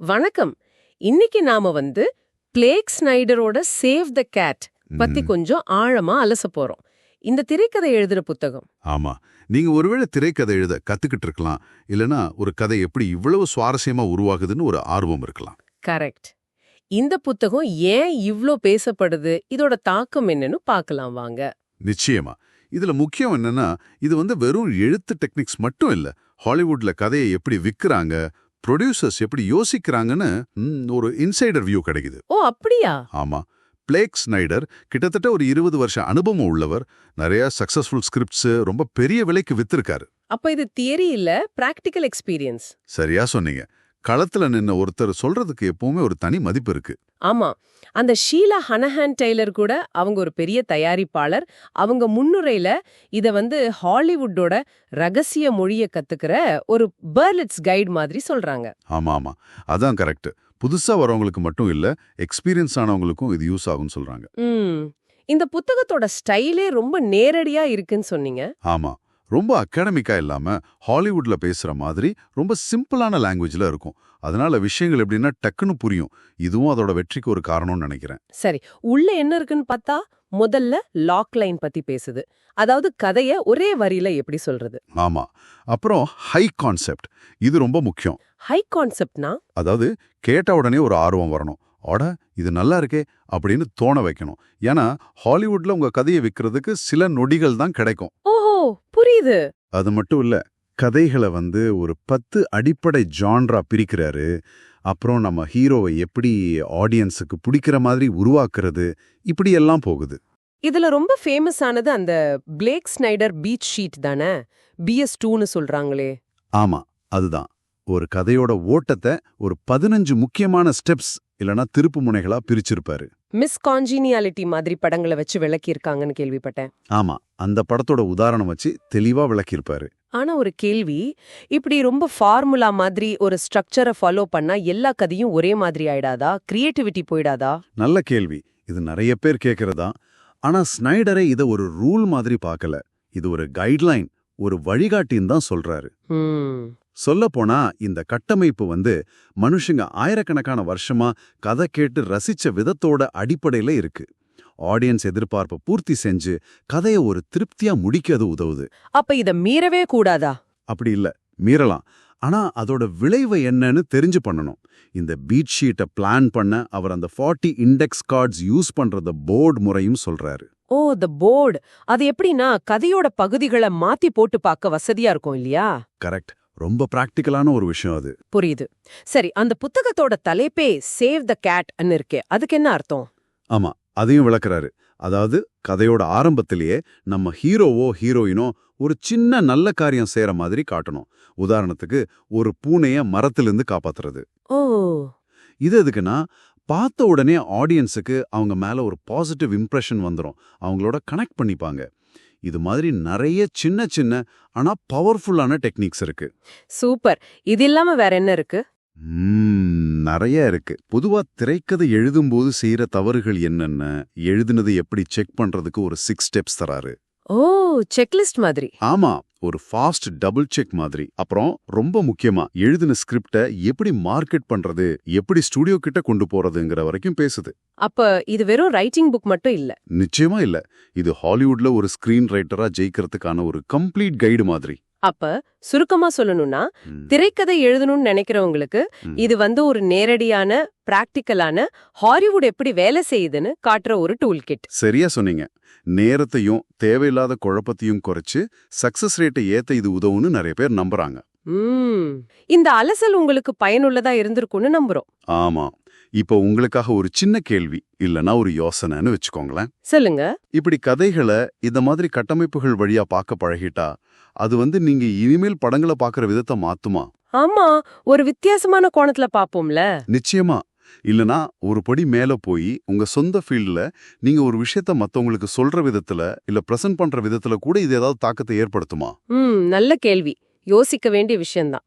வணக்கம். இன்னைக்கு நாம பிளேக் ஸ்னைடரோட சேவ் த கேட் பத்தி கொஞ்சம் ஆழமா அலச போறோம். இந்த திரைக்கதை எழுதுற புத்தகம். ஆமா, நீங்க ஒருவேளை திரைக்கதை எழுத கத்துக்கிட்டு இருக்கலாம், இல்லனா ஒரு கதை எப்படி இவ்வளவு சுவாரஸ்யமா உருவாகுதுன்னு ஒரு ஆர்வம் இருக்கலாம். கரெக்ட். இந்த புத்தகம் ஏன் இவ்ளோ பேசப்படுது, இதோட தாக்கம் என்னன்னு பார்க்கலாம் வாங்க. நிச்சயமா. இதுல முக்கியம் என்னன்னா, இது வெறும் எழுத்து டெக்னிக்ஸ் மட்டும் இல்ல. ஹாலிவுட்ல கதையை எப்படி விக்கிறாங்க, ப்ரொடியூசர்ஸ் எப்படி யோசிக்கிறாங்கன்னு ஒரு இன்சைடர் வியூ கிடைக்குது. ஓ அப்படியா? ஆமா. பிளேக் ஸ்னைடர் கிட்டத்தட்ட ஒரு 20 வருஷ அனுபவம் உள்ளவர். நிறைய சக்சஸ்ஃபுல் ஸ்கிரிப்ட்ஸ் ரொம்ப பெரிய விலைக்கு வித்திருக்காரு. அப்ப இது தியரி இல்ல, பிராக்டிக்கல் எக்ஸ்பீரியன்ஸ். சரியா சொன்னீங்க. களத்துல நின்ன ஒருத்தர் சொல்றதுக்கு எப்பவுமே ஒரு தனி மதிப்பு இருக்கு. ஆமா, அந்த ஷீலா ஹனஹான் டெய்லர் கூட, அவங்க ஒரு பெரிய தயாரிப்பாளர். அவங்க முன்னுரையில இத ஹாலிவுட்டோட ரகசிய மொழியை கத்துக்கிற ஒரு பெர்லிட்ஸ் கைட் மாதிரி சொல்றாங்க. ஆமா ஆமா, அதான் கரெக்ட். புதுசா வரவங்களுக்கு மட்டும் இல்ல, எக்ஸ்பீரியன்ஸ் ஆனவங்களுக்கும் இது யூஸ் ஆகும்னு சொல்றாங்க. இந்த புத்தகத்தோட ஸ்டைலே ரொம்ப நேரடியா இருக்குன்னு சொன்னீங்க. ஆமா, ரொம்ப அகாடமிக்கா இல்லாம ஹாலிவுட்ல பேசுற மாதிரி ரொம்ப சிம்பிளான லாங்குவேஜ்ல இருக்கும். அதனால விஷயங்கள் எப்படின்னா டக்குன்னு புரியும். இதுவும் அதோட வெற்றிக்கு ஒரு காரணம்னு நினைக்கிறேன். சரி, உள்ள என்ன இருக்குன்னு பார்த்தா முதல்ல லாக் லைன் பத்தி பேசுது. அதாவது கதைய ஒரே வரியில எப்படி சொல்றது. ஆமா. அப்புறம் ஹை கான்செப்ட், இது ரொம்ப முக்கியம். ஹை கான்செப்ட்னா அதாவது கேட்ட உடனே ஒரு ஆர்வம் வரணும். அட இது நல்லா இருக்கே அப்படின்னு தோண வைக்கணும். ஏன்னா ஹாலிவுட்ல உங்க கதையை விற்கிறதுக்கு சில நொடிகள் தான் கிடைக்கும். ஓஹோ, புரியுது. அது மட்டும் இல்ல, கதைகளை ஒரு 10 அடிப்படை ஜான்ரா பிரிக்கிறாரு. அப்புறம் நம்ம ஹீரோவை எப்படி ஆடியன்ஸுக்கு பிடிக்கிற மாதிரி உருவாக்குறது, இப்படி எல்லாம் போகுது. இதுல ரொம்ப ஃபேமஸ் ஆனது அந்த பிளேக் ஸ்னைடர் பீட் ஷீட் தானே, BS2ன்னு சொல்றாங்களே. ஆமா, அதுதான். ஒரு கதையோட ஓட்டத்தை ஒரு 15 முக்கியமான ஸ்டெப்ஸ் இல்லனா திருப்பு முனைகளா பிரிச்சிருப்பாரு. மிஸ் கான்ஜீனியாலிட்டி மாதிரி படங்களை வச்சு விளக்கியிருக்காங்கன்னு கேள்விப்பட்டேன். ஆமா, அந்த படத்தோட உதாரணம் வச்சு தெளிவா விளக்கியிருப்பாரு. ஆனா ஒரு கேள்வி, இப்படி ரொம்ப ஃபார்முலா மாதிரி ஒரு ஸ்ட்ரக்சரை ஃபாலோ பண்ணா எல்லா கதையும் ஒரே மாதிரி ஆயிடாதா? கிரியேட்டிவிட்டி போயிடாதா? நல்ல கேள்வி. இது நிறைய பேர் கேட்கறதா. ஆனா ஸ்னைடரை இதை ஒரு ரூல் மாதிரி பார்க்கல. இது ஒரு கைட்லைன், ஒரு வழிகாட்டின்னு தான் சொல்றாரு. சொல்லப்போனா இந்த கட்டமைப்பு மனுஷங்க ஆயிரக்கணக்கான வருஷமா கதை கேட்டு ரசிச்ச விதத்தோட அடிப்படையில இருக்கு. ஆடியன்ஸ் எதிர்பார்ப்பை பூர்த்தி செஞ்சு கதையை ஒரு திருப்தியா முடிக்க அது உதவுது. அப்ப இத மீறவே கூடாதா? அப்படி இல்ல, மீறலாம். ஆனா அதோட விளைவு என்னன்னு தெரிஞ்சு பண்ணணும். இந்த பீட் ஷீட்டை பிளான் பண்ண அவர் அந்த 40 இண்டெக்ஸ் கார்ட்ஸ் யூஸ் பண்றத போர்டு முறையும் சொல்றாரு. ஓ, தி போர்டு. அது எப்படின்னா கதையோட பகுதிகளை மாத்தி போட்டு பார்க்க வசதியா இருக்கும் இல்லையா? கரெக்ட். ரொம்ப பிராக்டிக்கலான ஒரு விஷயம் அது. புரியுது. சரி, அந்த புத்தகத்தோட தலைப்பே சேவ் த கேட் இருக்கே, அதுக்கு என்ன அர்த்தம்? ஆமா, அதையும் விளக்குறாரு. அதாவது கதையோட ஆரம்பத்திலேயே நம்ம ஹீரோவோ ஹீரோயினோ ஒரு சின்ன நல்ல காரியம் செய்யற மாதிரி காட்டணும். உதாரணத்துக்கு ஒரு பூனைய மரத்திலிருந்து காப்பாத்துறது. ஓ, இது எதுக்குன்னா பார்த்த உடனே ஆடியன்ஸுக்கு அவங்க மேல ஒரு பாசிட்டிவ் இம்ப்ரெஷன் வந்துடும். அவங்களோட கனெக்ட் பண்ணிப்பாங்க. இது மாதிரி நிறைய சின்ன சின்ன ஆனா பவர்ஃபுல்லான டெக்னிக்ஸ் இருக்கு. சூப்பர். இது இல்லாம வேற என்ன இருக்கு? நிறைய இருக்கு. பொதுவா திரைக்கதை எழுதும்போது செய்யற தவறுகள் என்னென்ன, எழுதுனது எப்படி செக் பண்றதுக்கு ஒரு 6 ஸ்டெப்ஸ் தராரு. ஓ, செக்லிஸ்ட் மாதிரி. ஆமா, ஒரு ஃபாஸ்ட் டபுள் செக் மாதிரி. அப்புறம் ரொம்ப முக்கியமா எழுதின ஸ்கிரிப்ட எப்படி மார்க்கெட் பண்றது, எப்படி ஸ்டுடியோ கிட்ட கொண்டு போறதுங்கிற வரைக்கும் பேசுது. அப்ப இது வெறும் ரைட்டிங் புக் மட்டும் இல்ல. நிச்சயமா இல்ல. இது ஹாலிவுட்ல ஒரு ஸ்கிரீன் ரைட்டரா ஜெயிக்கிறதுக்கான ஒரு கம்ப்ளீட் கைடு மாதிரி. அப்ப சுருக்கமா சொல்லணும்னா, திரைக்கதை எழுதணும்னு நினைக்கிறவங்களுக்கு இது ஒரு நேரடியான பிராக்டிக்கலான ஹாலிவுட் எப்படி வேலை செய்யுதுன்னு காட்டுற ஒரு டூல் கிட். சரியா சொன்னீங்க. நேரத்தையும் தேவையில்லாத குழப்பத்தையும் குறைச்சு சக்சஸ் ரேட்டை ஏத்த இது உதவுன்னு நிறைய பேர் நம்புறாங்க. இந்த அலசல் உங்களுக்கு பயனுள்ளதா இருந்திருக்கும்னு நம்புறோம். ஆமா. இப்போ உங்களுக்காக ஒரு சின்ன கேள்வி இல்லனா ஒரு யோசனைன்னு வச்சுக்கோங்களேன். சொல்லுங்க. இப்படி கதைகளை இந்த மாதிரி கட்டமைப்புகள் வழியா பார்க்க பழகிட்டா அது நீங்க இனிமேல் படங்களை பார்க்கற விதத்தை மாத்துமா? ஆமா, ஒரு வித்தியாசமான கோணத்துல பாப்போம்ல. நிச்சயமா. இல்லனா ஒரு படி மேல போய் உங்க சொந்த ஃபீல்ட்ல நீங்க ஒரு விஷயத்த மத்தவங்களுக்கு சொல்ற விதத்துல இல்ல பிரசன்ட் பண்ற விதத்துல கூட இது ஏதாவது தாக்கத்தை ஏற்படுத்துமா? நல்ல கேள்வி. யோசிக்க வேண்டிய விஷயம்தான்.